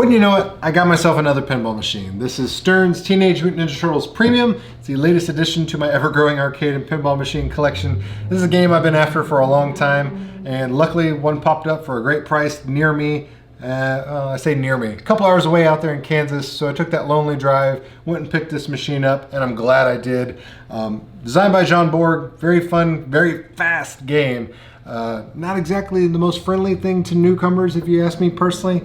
Wouldn't you know it, I got myself another pinball machine. This is Stern's Teenage Mutant Ninja Turtles Premium. It's the latest addition to my ever-growing arcade and pinball machine collection. This is a game I've been after for a long time, and luckily one popped up for a great price near me. I say near me, a couple hours away out there in Kansas, so I took that lonely drive, went and picked this machine up, and I'm glad I did. Designed by John Borg, very fun, very fast game. Not exactly the most friendly thing to newcomers, if you ask me personally.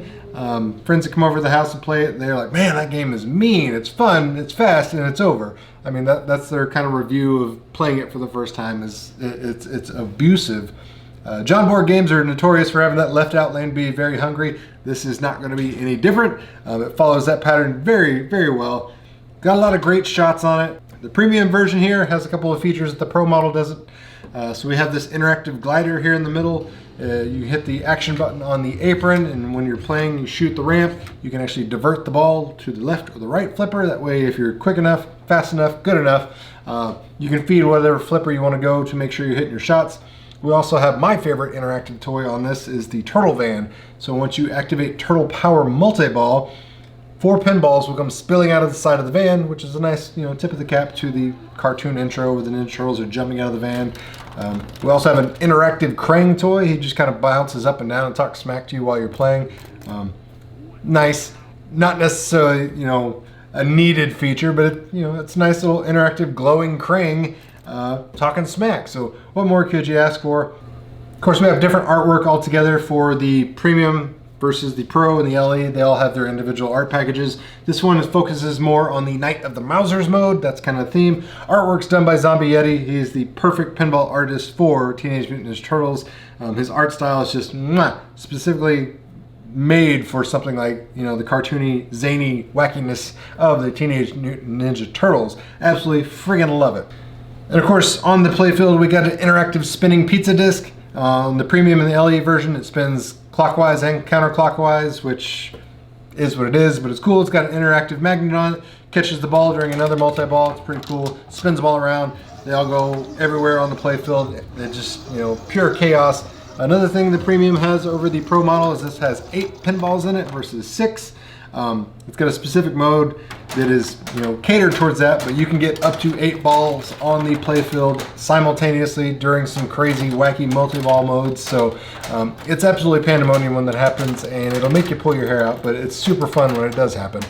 Friends that come over to the house and play it, they're like, man, that game is mean, it's fun, it's fast, and it's over. I mean, that's their kind of review of playing it for the first time, is it's abusive. John Borg games are notorious for having that left out lane be very hungry. This is not going to be any different. It follows that pattern very, very well. Got a lot of great shots on it. The premium version here has a couple of features that the Pro model doesn't. So we have this interactive glider here in the middle. You hit the action button on the apron, and when you're playing, you shoot the ramp. You can actually divert the ball to the left or the right flipper. That way, if you're quick enough, fast enough, good enough, you can feed whatever flipper you want to go to make sure you're hitting your shots. We also have my favorite interactive toy on this is the Turtle Van. So once you activate Turtle Power Multiball, 4 pinballs will come spilling out of the side of the van, which is a nice, tip of the cap to the cartoon intro where the Ninja Turtles are jumping out of the van. We also have an interactive Krang toy. He just kind of bounces up and down and talks smack to you while you're playing. Nice, not necessarily, a needed feature, but it's a nice little interactive glowing Krang talking smack. So what more could you ask for? Of course, we have different artwork altogether for the premium versus the Pro and the LE. They all have their individual art packages. This one focuses more on the Night of the Mousers mode. That's kind of the theme. Artwork's done by Zombie Yeti. He's the perfect pinball artist for Teenage Mutant Ninja Turtles. His art style is just specifically made for something like, the cartoony, zany wackiness of the Teenage Mutant Ninja Turtles. Absolutely friggin' love it. And of course, on the playfield, we got an interactive spinning pizza disc. On the premium and the LE version, it spins clockwise and counterclockwise, which is what it is, but it's cool. It's got an interactive magnet on it, catches the ball during another multi-ball. It's pretty cool. Spins them all around. They all go everywhere on the playfield. They're just, pure chaos. Another thing the premium has over the Pro model is this has 8 pinballs in it versus 6. It's got a specific mode that is, catered towards that, but you can get up to 8 balls on the playfield simultaneously during some crazy, wacky multi-ball modes. So it's absolutely pandemonium when that happens, and it'll make you pull your hair out, but it's super fun when it does happen.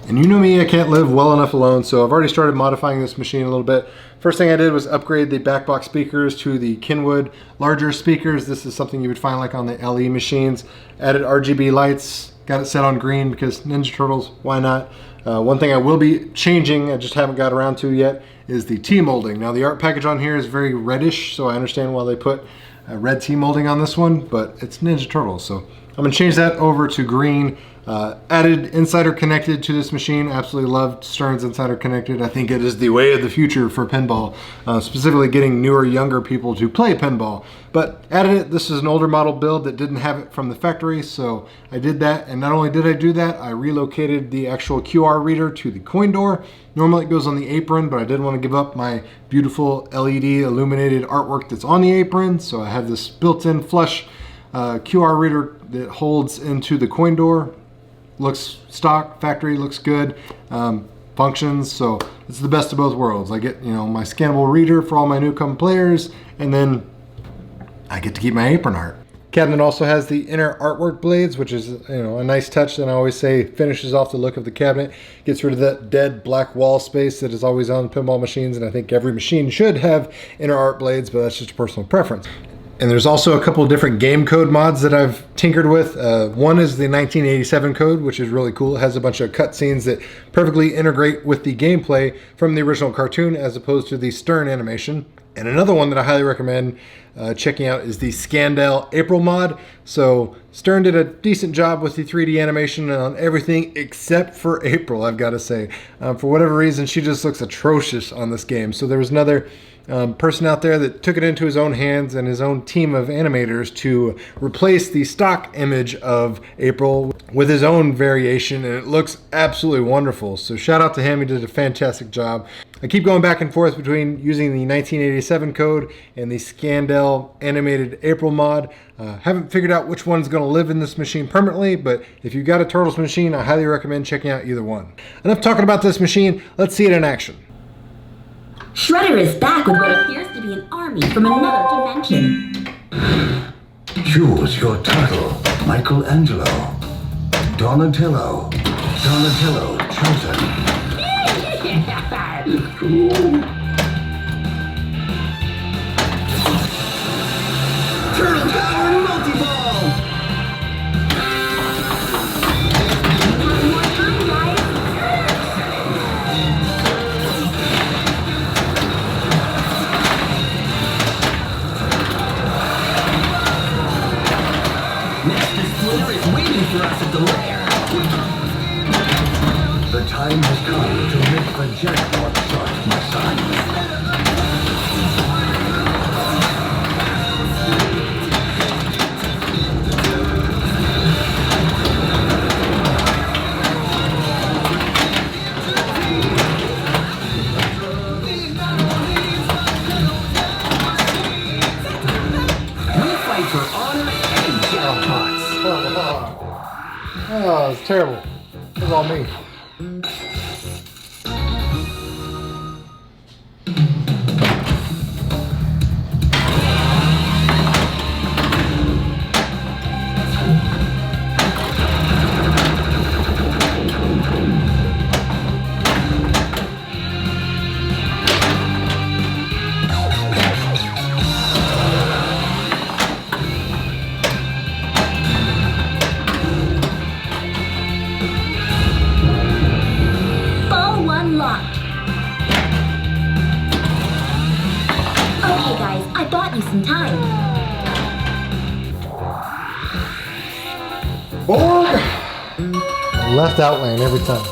And you know me, I can't live well enough alone, so I've already started modifying this machine a little bit. First thing I did was upgrade the back box speakers to the Kenwood larger speakers. This is something you would find like on the LE machines. Added RGB lights. Got it set on green because Ninja Turtles, why not? One thing I will be changing, I just haven't got around to yet, is the T-molding. Now the art package on here is very reddish, so I understand why they put red T-molding on this one, but it's Ninja Turtles, so I'm gonna change that over to green. Added Insider Connected to this machine. Absolutely loved Stern's Insider Connected. I think it is the way of the future for pinball, specifically getting newer, younger people to play pinball. But added it. This is an older model build that didn't have it from the factory, so I did that. And not only did I do that, I relocated the actual QR reader to the coin door. Normally it goes on the apron, but I didn't want to give up my beautiful LED illuminated artwork that's on the apron, so I have this built-in flush QR reader that holds into the coin door. Looks stock, factory, looks good, functions, so it's the best of both worlds. I get, my scannable reader for all my newcomer players, and then I get to keep my apron art. Cabinet also has the inner artwork blades, which is, a nice touch that I always say finishes off the look of the cabinet. Gets rid of that dead black wall space that is always on pinball machines, and I think every machine should have inner art blades, but that's just a personal preference. And there's also a couple of different game code mods that I've tinkered with. One is the 1987 code, which is really cool. It has a bunch of cutscenes that perfectly integrate with the gameplay from the original cartoon as opposed to the Stern animation. And another one that I highly recommend checking out is the Scandal April mod. So Stern did a decent job with the 3D animation on everything except for April, I've got to say. For whatever reason, she just looks atrocious on this game. So there was another person out there that took it into his own hands and his own team of animators to replace the stock image of April with his own variation, and it looks absolutely wonderful. So shout out to him, he did a fantastic job. I keep going back and forth between using the 1987 code and the Scandell animated April mod. Haven't figured out which one's going to live in this machine permanently, but if you've got a Turtles machine, I highly recommend checking out either one. Enough talking about this machine, let's see it in action. Shredder is back with what appears to be an army from another dimension. Choose your turtle, Michelangelo. Donatello. Donatello chosen. Turtle Power Multiball! More time, guys. Master Splinter is waiting for us at the lair. The time has come to make the jackpot start, my son. We fight for honor and jackpots. Oh, it's terrible. It was all me. Ball one locked. Okay, guys, I bought you some time. Borg! Left out lane every time.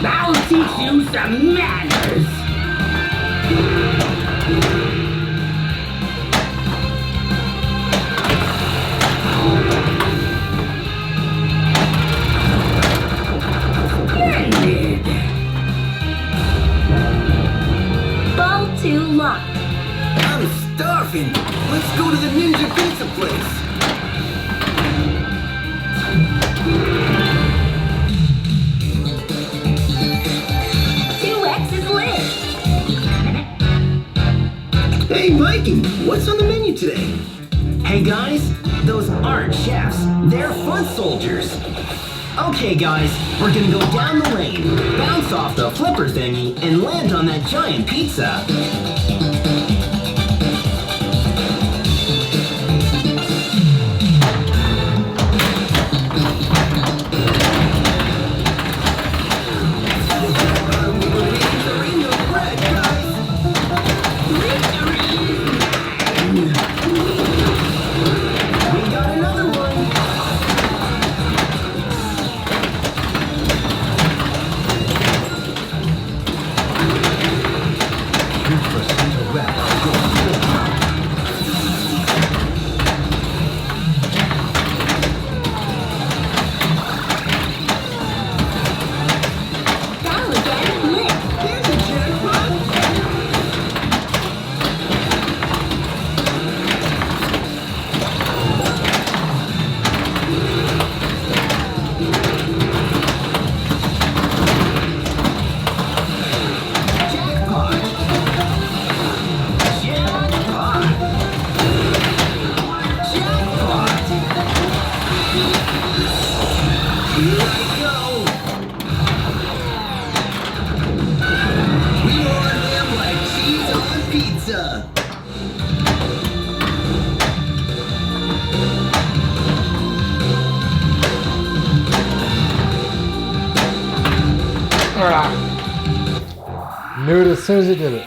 I'll teach you some manners. Splendid. Ball two locked. I'm starving. Let's go to the Ninja Pizza place. Two X's lit. Hey, Mikey, what's on the menu today? Hey, guys, those aren't chefs. They're foot soldiers. Okay, guys, we're gonna go down the lane, bounce off the flipper thingy, and land on that giant pizza. We got another one. Down again, lit. Here's a jackpot. Jackpot. Jackpot. Jackpot. Here I go. We on them like cheese on pizza. Knew it as soon as it did it.